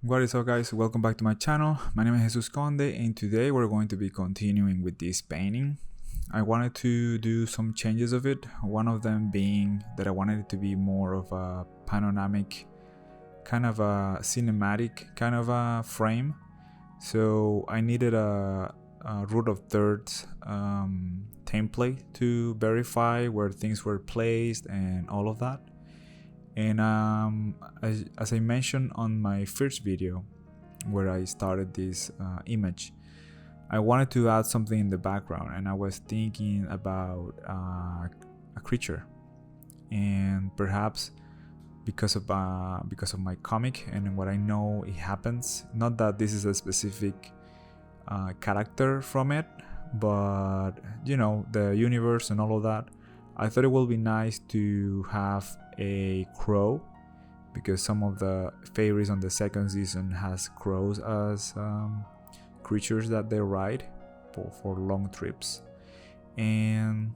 What is up, guys? Welcome back to my channel. My name is Jesus Conde, and today we're going to be continuing with this painting. I wanted to do some changes of it, one of them being that I wanted it to be more of a panoramic, kind of a cinematic kind of a frame. So I needed a root of thirds template to verify where things were placed and all of that. And as I mentioned on my first video where I started this image, I wanted to add something in the background, and I was thinking about a creature. And perhaps because of my comic and what I know it happens, not that this is a specific character from it, but you know, the universe and all of that, I thought it would be nice to have a crow, because some of the fairies on the second season has crows as creatures that they ride for long trips, and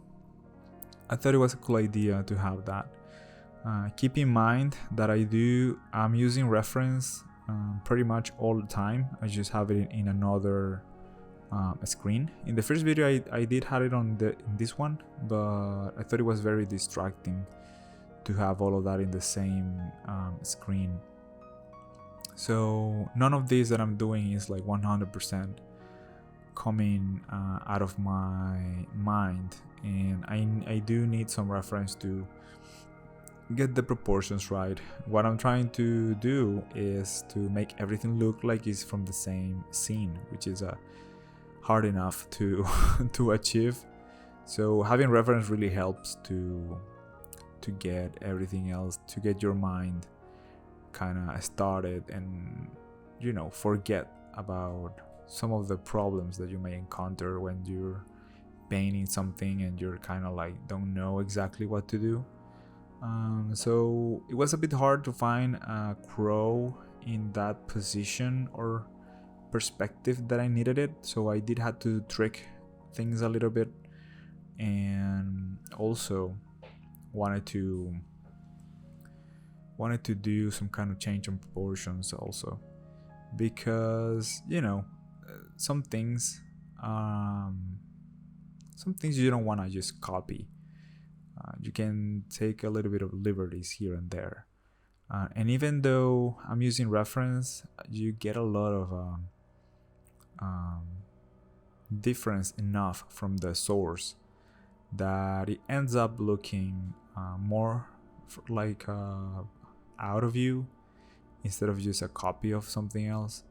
I thought it was a cool idea to have that. Keep in mind that I'm using reference pretty much all the time. I just have it in another screen. In the first video I did have it on in this one, but I thought it was very distracting to have all of that in the same screen. So none of this that I'm doing is like 100% coming out of my mind, and I do need some reference to get the proportions right. What I'm trying to do is to make everything look like it's from the same scene, which is hard enough to to achieve. So having reference really helps to get everything else, to get your mind kind of started and, you know, forget about some of the problems that you may encounter when you're painting something and you're kind of like don't know exactly what to do. So it was a bit hard to find a crow in that position or perspective that I needed it, so I did have to trick things a little bit, and also wanted to do some kind of change in proportions also, because you know, some things you don't want to just copy. You can take a little bit of liberties here and there, and even though I'm using reference, you get a lot of difference enough from the source that it ends up looking more like out of view instead of just a copy of something else.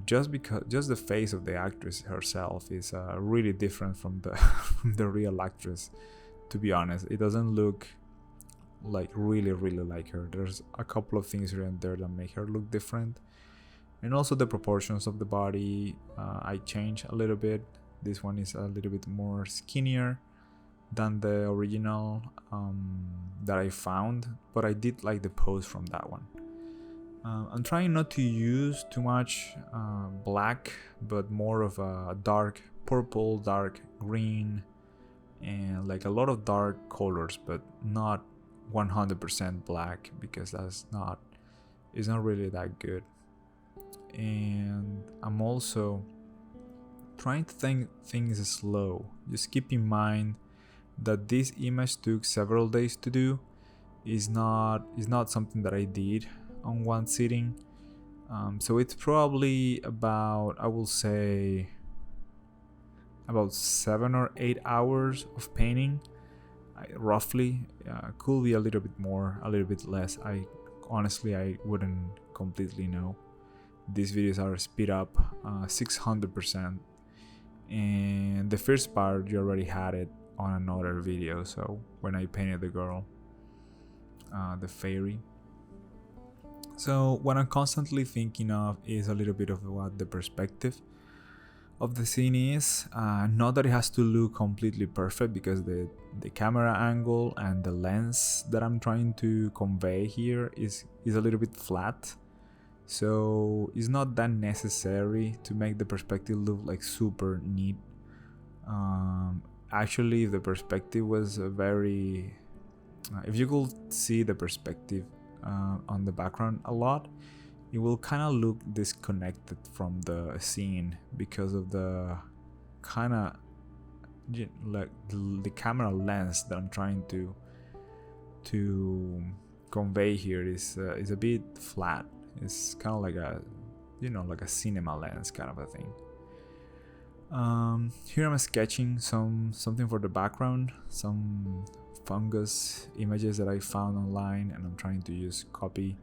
Just the face of the actress herself is really different from the from the real actress. To be honest, it doesn't look like really like her. There's a couple of things here and there that make her look different, and also the proportions of the body I changed a little bit. This one is a little bit more skinnier than the original that I found, but I did like the pose from that one. I'm trying not to use too much black, but more of a dark purple, dark green, and like a lot of dark colors, but not 100% black, because it's not really that good. And I'm also trying to think things slow. Just keep in mind that this image took several days to do. Is not something that I did on one sitting. So it's probably about, I will say, about 7 or 8 hours of painting, roughly. Could be a little bit more, a little bit less. I wouldn't completely know. These videos are speed up 600%, and the first part you already had it on another video. So when I painted the girl, the fairy. So what I'm constantly thinking of is a little bit of what the perspective of the scene is. Not that it has to look completely perfect, because the camera angle and the lens that I'm trying to convey here is a little bit flat. So it's not that necessary to make the perspective look like super neat. Actually, if the perspective was if you could see the perspective on the background a lot, it will kind of look disconnected from the scene because of the kind of like the camera lens that I'm trying to convey here is a bit flat. It's kind of like a like a cinema lens kind of a thing. Here I'm sketching something for the background, some fungus images that I found online, and I'm trying to just copy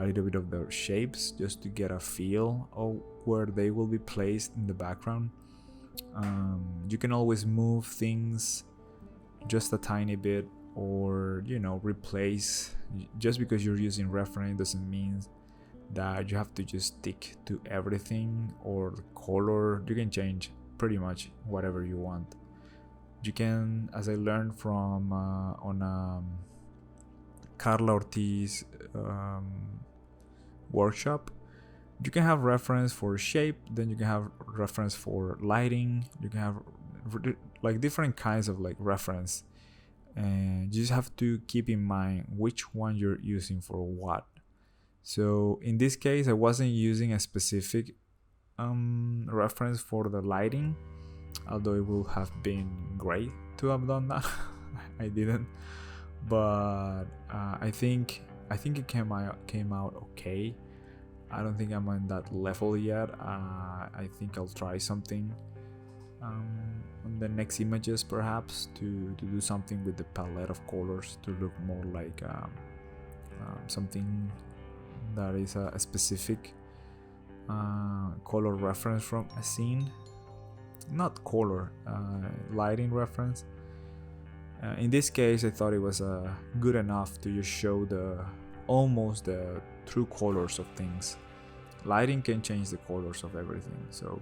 a little bit of their shapes just to get a feel of where they will be placed in the background. You can always move things just a tiny bit, or replace. Just because you're using reference doesn't mean that you have to just stick to everything, or color. You can change pretty much whatever you want. You can, as I learned from on Carla Ortiz workshop, you can have reference for shape, then you can have reference for lighting, you can have like different kinds of like reference, and you just have to keep in mind which one you're using for what. So in this case I wasn't using a specific reference for the lighting, although it would have been great to have done that. I didn't, but I think it came out okay. I don't think I'm on that level yet. I think I'll try something on the next images, perhaps to do something with the palette of colors to look more like something that is a specific color reference from a scene, not color, lighting reference. In this case I thought it was good enough to just show almost the true colors of things. Lighting can change the colors of everything, so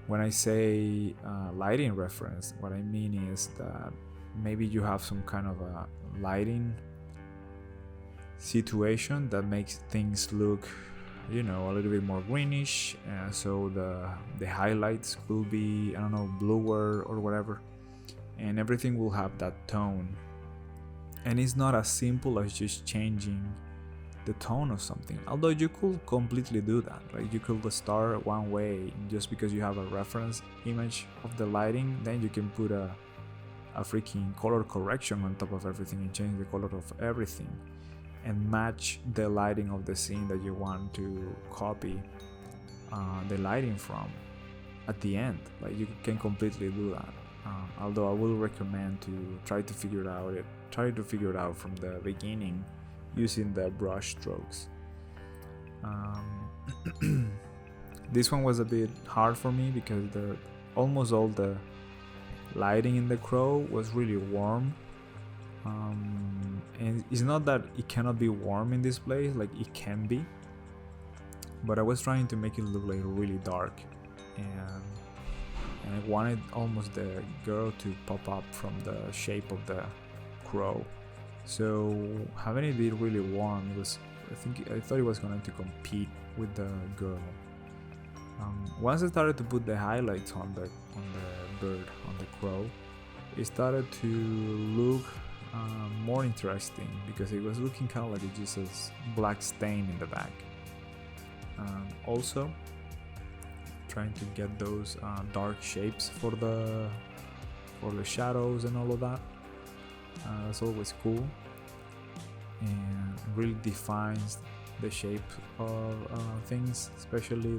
when I say lighting reference, what I mean is that maybe you have some kind of a lighting situation that makes things look a little bit more greenish, so the highlights will be, I don't know, bluer or whatever, and everything will have that tone. And it's not as simple as just changing the tone of something, although you could completely do that. Like you could start one way, just because you have a reference image of the lighting, then you can put a freaking color correction on top of everything and change the color of everything and match the lighting of the scene that you want to copy the lighting from at the end. Like you can completely do that. Although I will recommend to try to figure it out from the beginning using the brush strokes. This one was a bit hard for me because almost all the lighting in the crow was really warm. And it's not that it cannot be warm in this place, like it can be, but I was trying to make it look like really dark, and I wanted almost the girl to pop up from the shape of the crow. So having it be really warm, I thought it was going to compete with the girl. Once I started to put the highlights on the bird, on the crow, it started to look more interesting, because it was looking kind of like just a black stain in the back. Also trying to get those dark shapes for the shadows and all of that. That's always cool, and really defines the shape of things, especially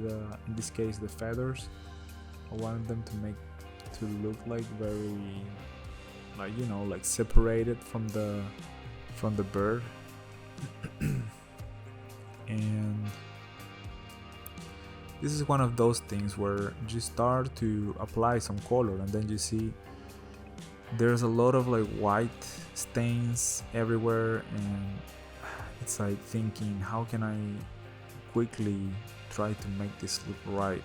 in this case the feathers. I wanted them to look like very, like separated from the bird. And this is one of those things where you start to apply some color and then you see there's a lot of like white stains everywhere, and it's like thinking, how can I quickly try to make this look right?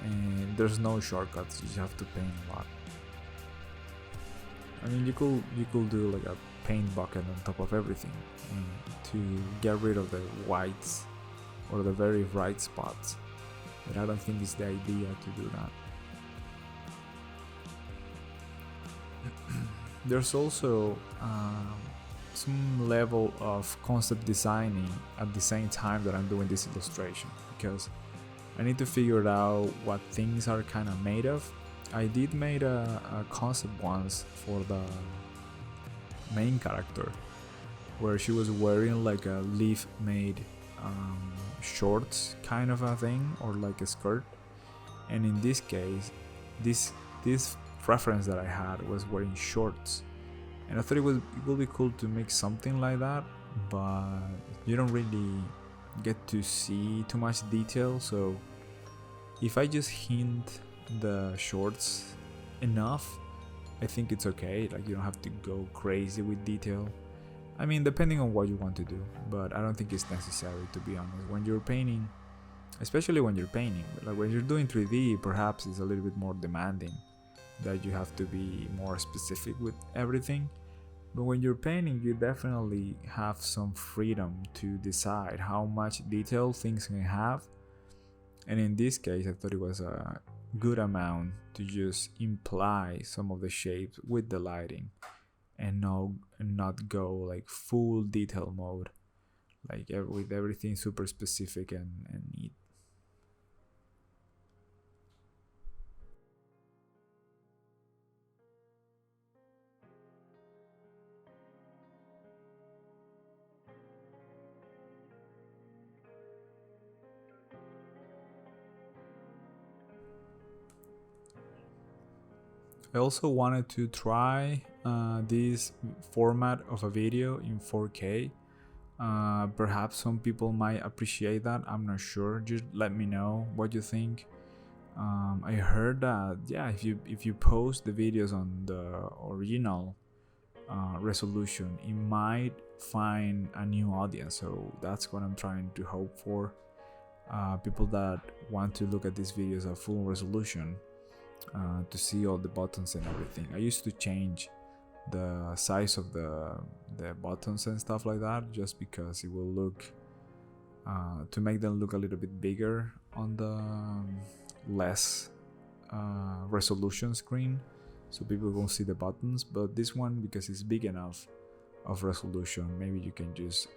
And there's no shortcuts, you just have to paint a lot. I mean, you could do like a paint bucket on top of everything to get rid of the whites or the very bright spots, but I don't think it's the idea to do that. There's also some level of concept designing at the same time that I'm doing this illustration, because I need to figure out what things are kind of made of. I did made a concept once for the main character, where she was wearing like a leaf made shorts kind of a thing, or like a skirt. And in this case, this reference that I had was wearing shorts, and I thought it would be cool to make something like that, but you don't really get to see too much detail. So if I just hint the shorts enough, I think it's okay. Like, you don't have to go crazy with detail. I mean, depending on what you want to do, but I don't think it's necessary, to be honest. When you're painting, especially when you're painting, like when you're doing 3D, perhaps it's a little bit more demanding, that you have to be more specific with everything. But when you're painting, you definitely have some freedom to decide how much detail things can have. And in this case, I thought it was a good amount to just imply some of the shapes with the lighting, and not go like full detail mode, like with everything super specific and neat. I also wanted to try this format of a video in 4K. Perhaps some people might appreciate that. I'm not sure. Just let me know what you think. I heard that, yeah, if you post the videos on the original resolution, it might find a new audience. So that's what I'm trying to hope for. People that want to look at these videos at full resolution, to see all the buttons and everything. I used to change the size of the buttons and stuff like that, just because it will look to make them look a little bit bigger on the less resolution screen, so people won't see the buttons. But this one, because it's big enough of resolution, maybe you can just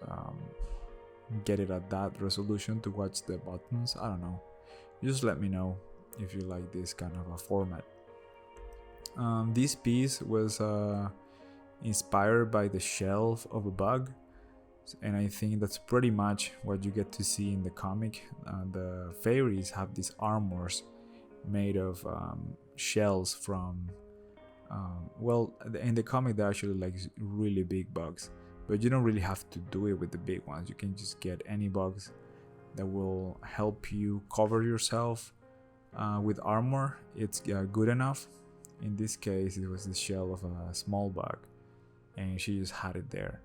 get it at that resolution to watch the buttons. I don't know, just let me know if you like this kind of a format. This piece was inspired by the shell of a bug, and I think that's pretty much what you get to see in the comic. The fairies have these armors made of shells from well, in the comic they're actually like really big bugs, but you don't really have to do it with the big ones. You can just get any bugs that will help you cover yourself with armor. It's good enough. In this case, it was the shell of a small bug, and she just had it there.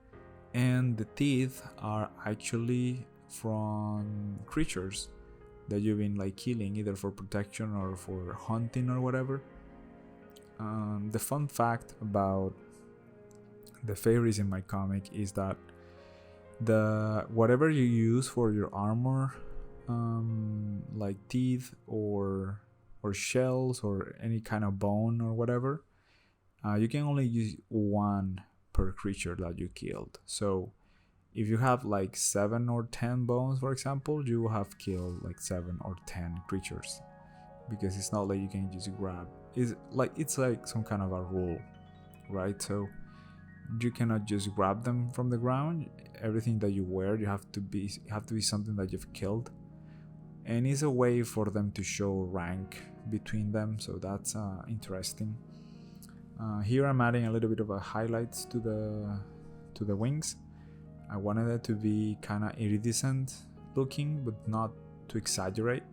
And the teeth are actually from creatures that you've been like killing, either for protection or for hunting or whatever. The fun fact about the fairies in my comic is that the whatever you use for your armor, like teeth or shells or any kind of bone or whatever, you can only use one per creature that you killed. So if you have like 7 or 10 bones, for example, you will have killed like 7 or 10 creatures, because it's not like you can just grab. It's like some kind of a rule, right? So you cannot just grab them from the ground. Everything that you wear, you have to be something that you've killed, and it's a way for them to show rank between them. So that's interesting. Here I'm adding a little bit of a highlights to the wings. I wanted it to be kind of iridescent looking, but not to exaggerate.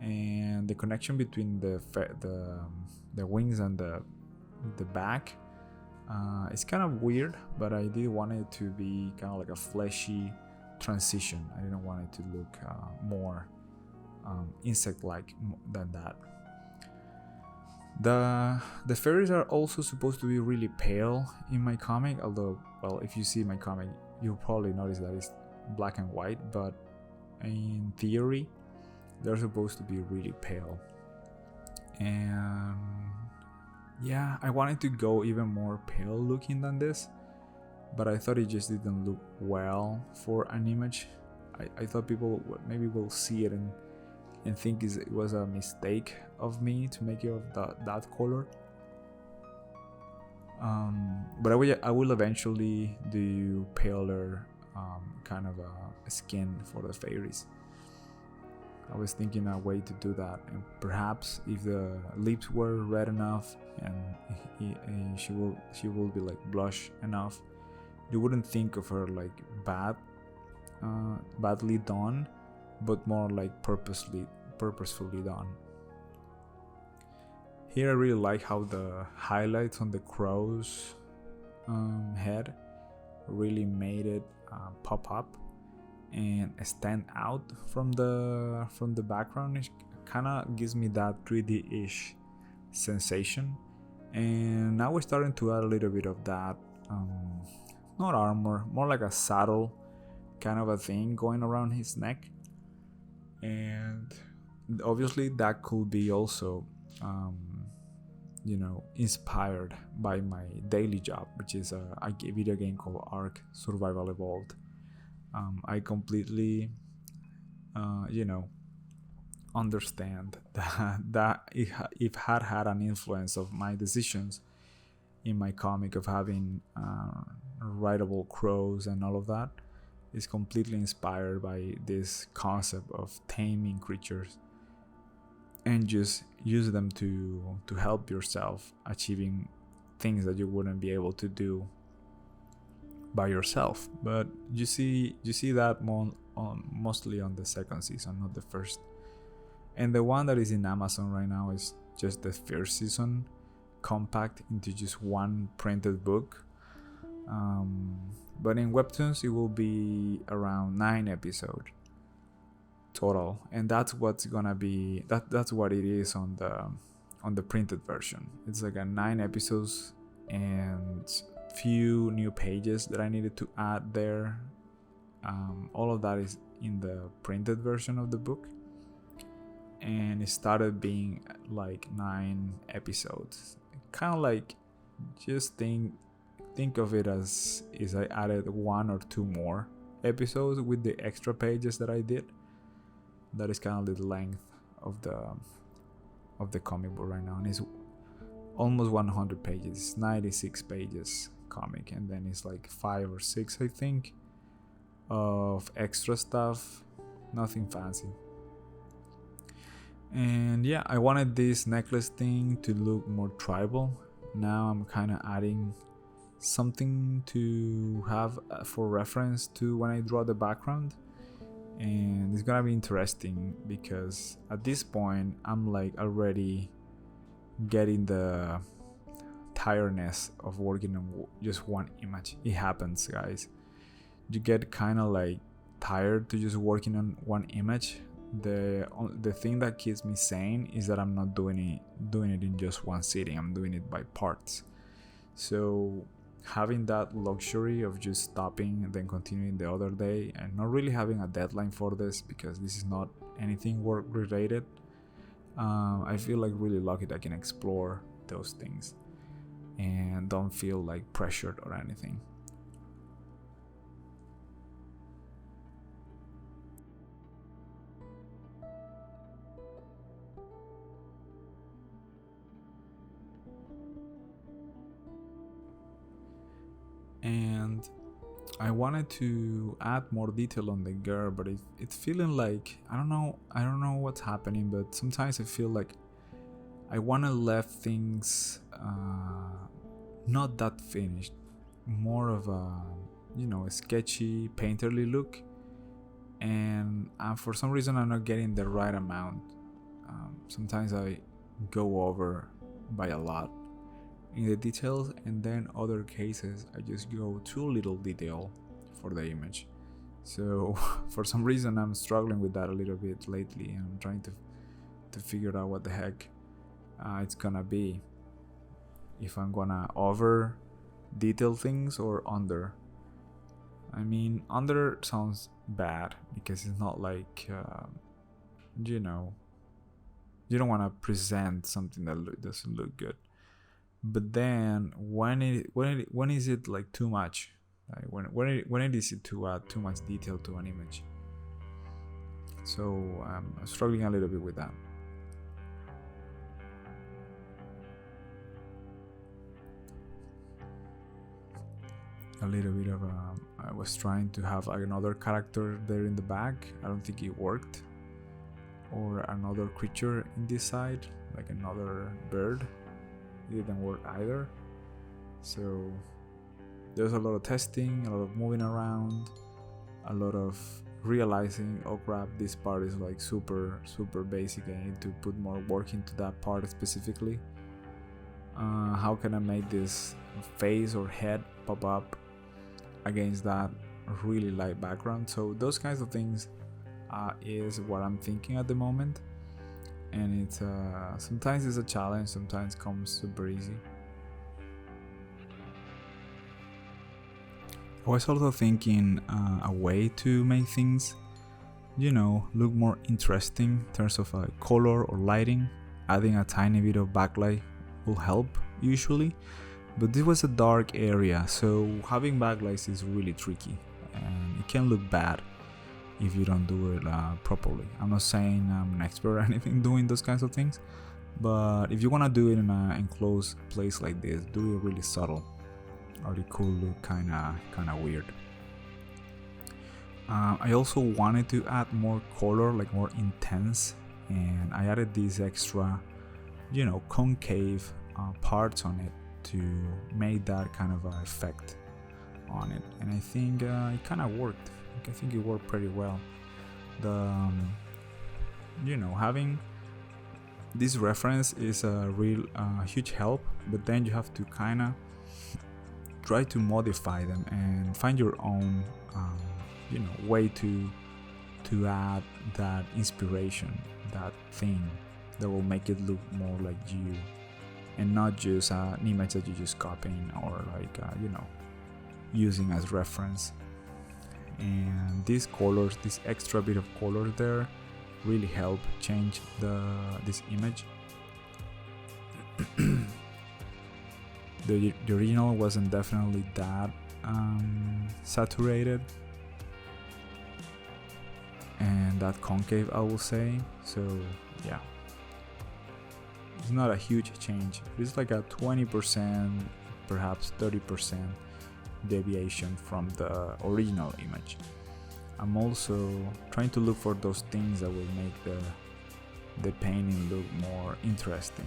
And the connection between the wings and the back, it's kind of weird, but I did want it to be kind of like a fleshy transition. I didn't want it to look more insect-like than that. The fairies are also supposed to be really pale in my comic, although, well, if you see my comic, you'll probably notice that it's black and white, but in theory, they're supposed to be really pale. And yeah, I wanted to go even more pale looking than this, but I thought it just didn't look well for an image. I thought people maybe will see it and think it was a mistake of me to make it of that color. But I will eventually do paler kind of a skin for the fairies. I was thinking a way to do that, and perhaps if the lips were red enough and she will be like blush enough, you wouldn't think of her like badly done, but more like purposefully done. Here I really like how the highlights on the crow's head really made it pop up and stand out from the background. It kind of gives me that 3D-ish sensation, and now we're starting to add a little bit of that not armor, more like a saddle kind of a thing going around his neck. And obviously that could be also inspired by my daily job, which is a video game called Ark Survival Evolved. I completely understand that it had an influence of my decisions in my comic of having rideable crows and all of that. Is completely inspired by this concept of taming creatures and just use them to help yourself achieving things that you wouldn't be able to do by yourself. But you see that mostly on the second season, not the first. And the one that is in Amazon right now is just the first season compact into just one printed book. But in Webtoons it will be around 9 episodes total, and that's what's gonna be that's what it is on the printed version. It's like a 9 episodes and few new pages that I needed to add there. All of that is in the printed version of the book, and it started being like 9 episodes. Kind of like, just think of it as is I added 1 or 2 more episodes with the extra pages that I did. That is kind of the length of the comic book right now, and it's almost 100 pages, 96 pages comic, and then it's like 5 or 6 I think of extra stuff, nothing fancy. And yeah, I wanted this necklace thing to look more tribal. Now I'm kind of adding something to have for reference to when I draw the background, and it's gonna be interesting because at this point I'm like already getting the tiredness of working on just one image. It happens, guys. You get kind of like tired to just working on one image. The thing that keeps me sane is that I'm not doing it in just one sitting. I'm doing it by parts. So having that luxury of just stopping and then continuing the other day and not really having a deadline for this, because this is not anything work related, I feel like really lucky that I can explore those things and don't feel like pressured or anything. And I wanted to add more detail on the girl, but it's feeling like I don't know what's happening, but sometimes I feel like I want to left things not that finished, more of a sketchy painterly look, and for some reason I'm not getting the right amount. Sometimes I go over by a lot in the details, and then other cases I just go too little detail for the image. So for some reason I'm struggling with that a little bit lately, and I'm trying to figure out what the heck it's gonna be, if I'm gonna over detail things or under. I mean, under sounds bad because it's not like you don't want to present something that doesn't look good. But then when is it like too much? like when it is to add too much detail to an image. So I'm struggling a little bit with that. A little bit of I was trying to have another character there in the back. I don't think it worked. Or another creature in this side, like another bird. It didn't work either. So there's a lot of testing, a lot of moving around, a lot of realizing, oh crap, this part is like super basic. I need to put more work into that part specifically. How can I make this face or head pop up against that really light background? So those kinds of things is what I'm thinking at the moment, and it's sometimes it's a challenge, sometimes comes super easy. I was also thinking a way to make things, look more interesting in terms of color or lighting. Adding a tiny bit of backlight will help usually, but this was a dark area, so having backlights is really tricky and it can look bad if you don't do it properly. I'm not saying I'm an expert or anything doing those kinds of things, but if you want to do it in an enclosed place like this, do it really subtle, or it could look kind of weird. I also wanted to add more color, like more intense, and I added these extra, concave parts on it to make that kind of effect on it, and I think it kind of worked. I think it worked pretty well. The having this reference is a real huge help, but then you have to kind of try to modify them and find your own way to add that inspiration, that thing that will make it look more like you, and not just an image that you just copying or like using as reference. And these colors, this extra bit of color there, really help change this image. The original wasn't definitely that saturated and that concave, I will say. So yeah, it's not a huge change. It's like a 20%, perhaps 30% deviation from the original image. I'm also trying to look for those things that will make the painting look more interesting.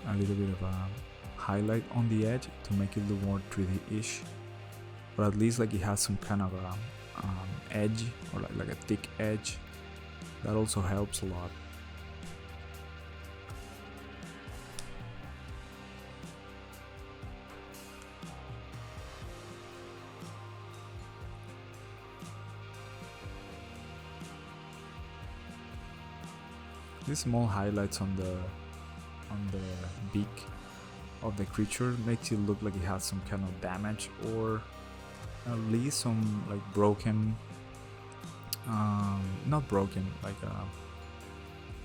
A little bit of a highlight on the edge to make it look more 3D-ish, or at least like it has some kind of a edge, or like a thick edge. That also helps a lot. These small highlights on the beak of the creature makes it look like it has some kind of damage, or at least some like broken, not broken, like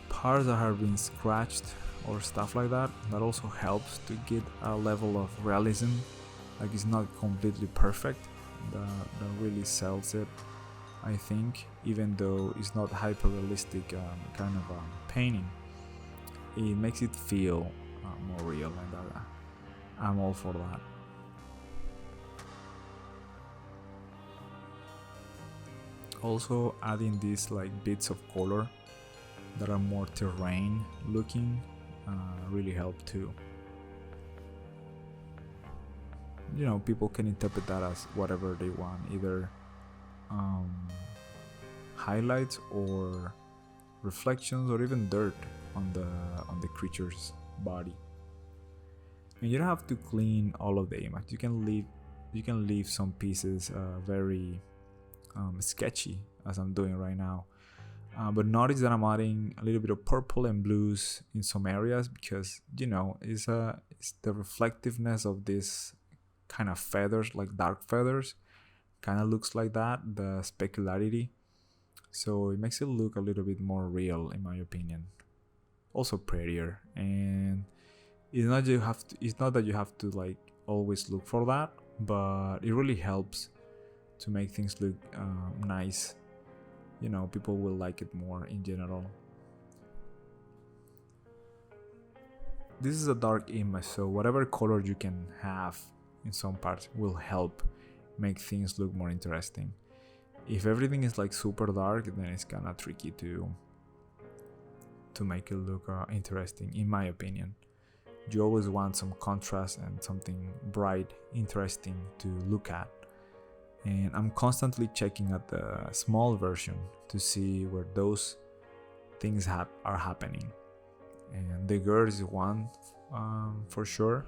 parts that have been scratched or stuff like that. That also helps to get a level of realism, like it's not completely perfect. That really sells it, I think, even though it's not hyper realistic kind of painting. It makes it feel more real, and I'm all for that. Also adding these like bits of color that are more terrain looking really help too. People can interpret that as whatever they want, either highlights or reflections or even dirt on the creature's body. And you don't have to clean all of the image. You can leave some pieces very sketchy, as I'm doing right now. But notice that I'm adding a little bit of purple and blues in some areas, because it's the reflectiveness of this kind of feathers, like dark feathers, kind of looks like that, the specularity. so it makes it look a little bit more real, in my opinion. Also prettier, and it's not that you have to like always look for that, but it really helps to make things look nice. You know, people will like it more in general. This is a dark image, so whatever color you can have in some parts will help make things look more interesting. If everything is like super dark, then it's kind of tricky to make it look interesting, in my opinion. You always want some contrast and something bright, interesting to look at. And I'm constantly checking at the small version to see where those things are happening. And the girl is one for sure,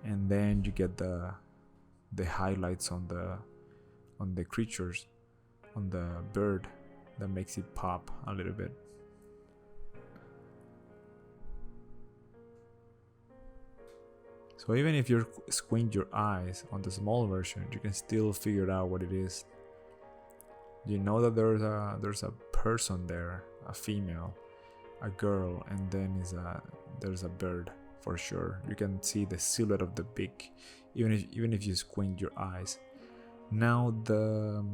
and then you get the highlights on the creatures, on the bird, that makes it pop a little bit. So even if you squint your eyes on the small version, you can still figure out what it is. You know that there's a person there, a female, a girl, and then there's a bird for sure. You can see the silhouette of the beak, even if you squint your eyes. Now the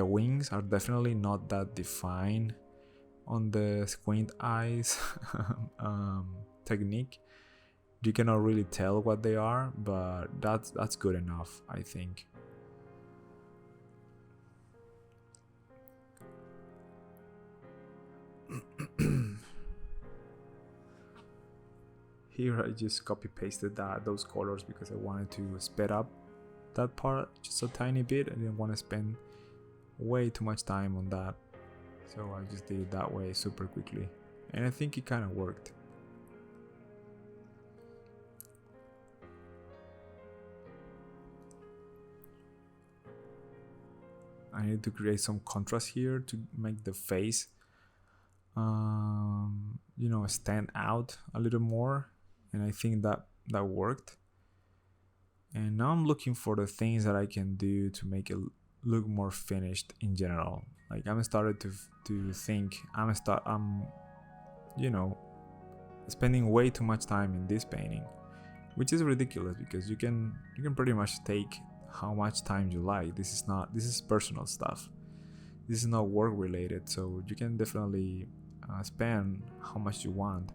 wings are definitely not that defined on the squint eyes technique. You cannot really tell what they are, but that's good enough, I think. Here I just copy pasted those colors because I wanted to speed up that part just a tiny bit. I didn't want to spend way too much time on that, so I just did it that way super quickly, and I think it kind of worked. I need to create some contrast here to make the face stand out a little more, and I think that worked. And now I'm looking for the things that I can do to make it look more finished in general. Like I'm started to think I'm spending way too much time in this painting, which is ridiculous because you can pretty much take how much time you like. This is personal stuff. This is not work related, so you can definitely spend how much you want.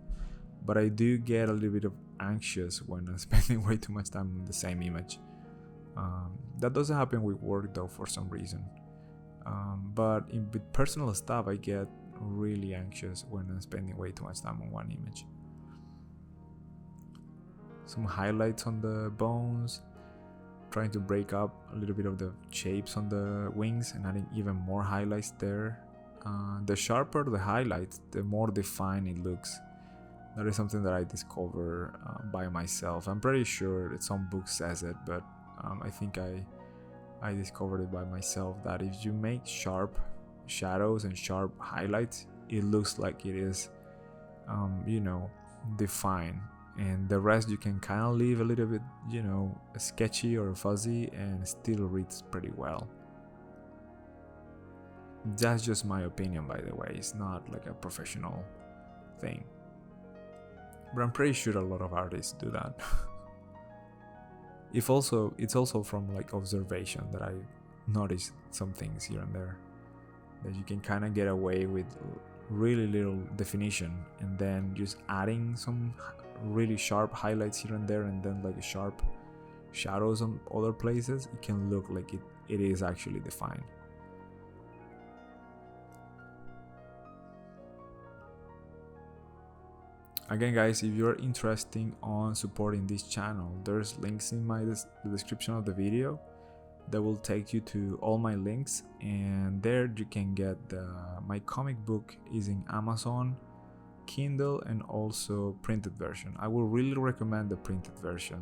But I do get a little bit of anxious when I'm spending way too much time on the same image. That doesn't happen with work though, for some reason. But with personal stuff, I get really anxious when I'm spending way too much time on one image. Some highlights on the bones, trying to break up a little bit of the shapes on the wings and adding even more highlights there. The sharper the highlights, the more defined it looks. That is something that I discovered by myself. I'm pretty sure that some book says it, but I think I discovered it by myself, that if you make sharp shadows and sharp highlights, it looks like it is defined, and the rest you can kind of leave a little bit sketchy or fuzzy and still reads pretty well. That's just my opinion, by the way. It's not like a professional thing, but I'm pretty sure a lot of artists do that. It's also from like observation that I noticed some things here and there, that you can kind of get away with really little definition and then just adding some really sharp highlights here and there, and then like sharp shadows on other places. It can look like it is actually defined. Again, guys, if you're interested on supporting this channel, there's links in the description of the video that will take you to all my links, and there you can get my comic book is in Amazon, Kindle, and also printed version. I will really recommend the printed version,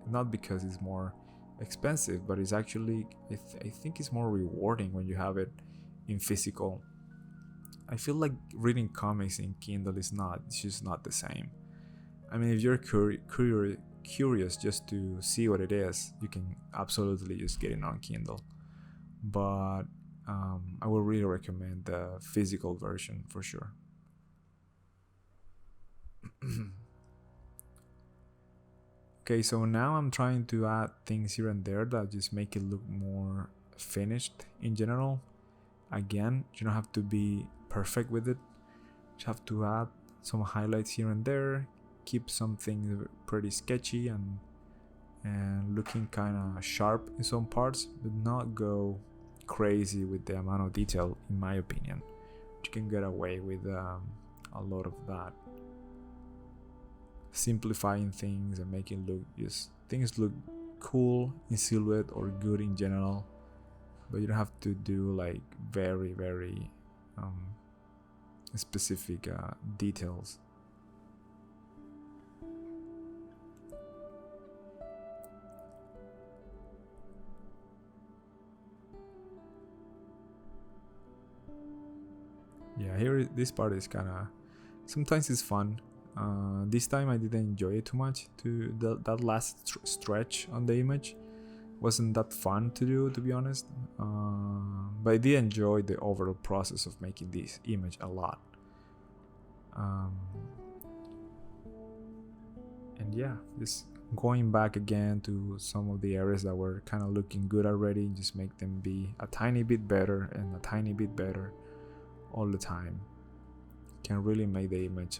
not because it's more expensive, but it's actually I think it's more rewarding when you have it in physical. I feel like reading comics in Kindle it's just not the same. I mean, if you're curious just to see what it is, you can absolutely just get it on Kindle. But I would really recommend the physical version for sure. Okay, so now I'm trying to add things here and there that just make it look more finished in general. Again, you don't have to be perfect with it. You have to add some highlights here and there, keep some things pretty sketchy and looking kind of sharp in some parts, but not go crazy with the amount of detail. In my opinion, you can get away with a lot of that, simplifying things and making things look cool in silhouette or good in general, but you don't have to do like very specific details. Yeah, here this part is kind of, sometimes it's fun. This time I didn't enjoy it too much. That last stretch on the image wasn't that fun to do, to be honest. But I did enjoy the overall process of making this image a lot. And yeah, just going back again to some of the areas that were kind of looking good already, just make them be a tiny bit better and a tiny bit better all the time. Can really make the image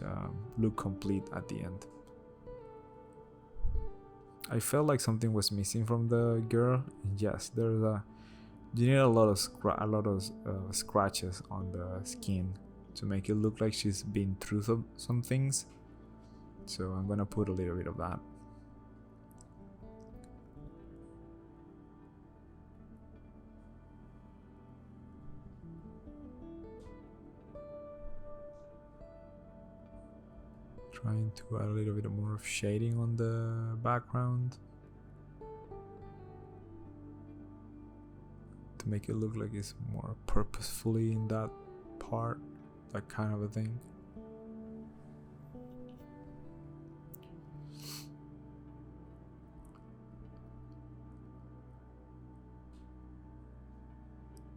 look complete at the end. I felt like something was missing from the girl. Yes, you need a lot of scratches on the skin to make it look like she's been through some things. So I'm gonna put a little bit of that. Trying to add a little bit more of shading on the background to make it look like it's more purposefully in that part, that kind of a thing.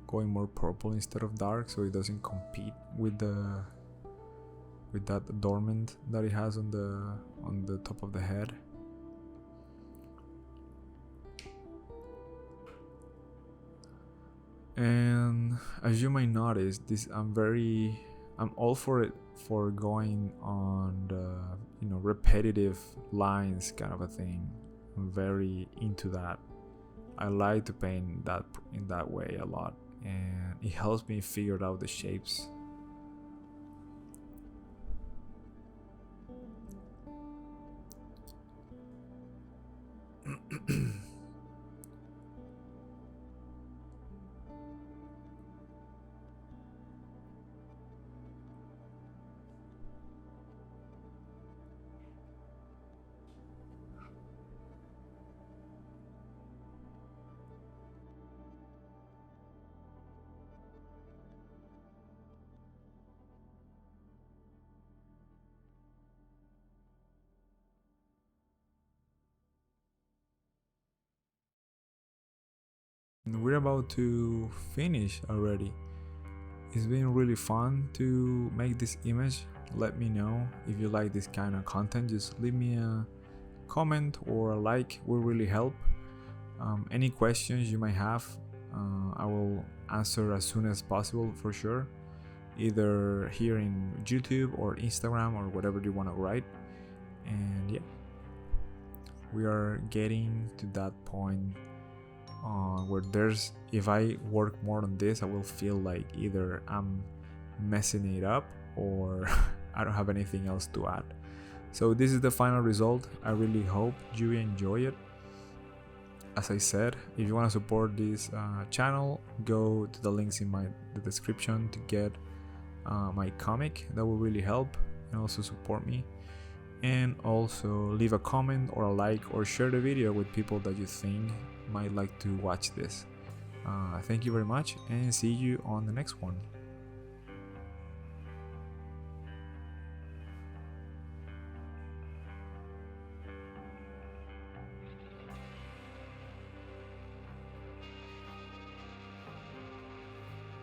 Going more purple instead of dark so it doesn't compete with that adornment that it has on the top of the head. And as you might notice, I'm all for it, for going on the repetitive lines kind of a thing. I'm very into that. I like to paint that in that way a lot, and it helps me figure out the shapes. We're about to finish already. It's been really fun to make this image. Let me know if you like this kind of content. Just leave me a comment or a like, will really help. Any questions you might have, I will answer as soon as possible for sure, either here in YouTube or Instagram or whatever you want to write. And yeah, we are getting to that point where if I work more on this, I will feel like either I'm messing it up or I don't have anything else to add. So this is the final result. I really hope you enjoy it. As I said, if you want to support this channel, go to the links in the description to get my comic. That will really help and also support me. And also leave a comment or a like or share the video with people that you think might like to watch this. Thank you very much and see you on the next one.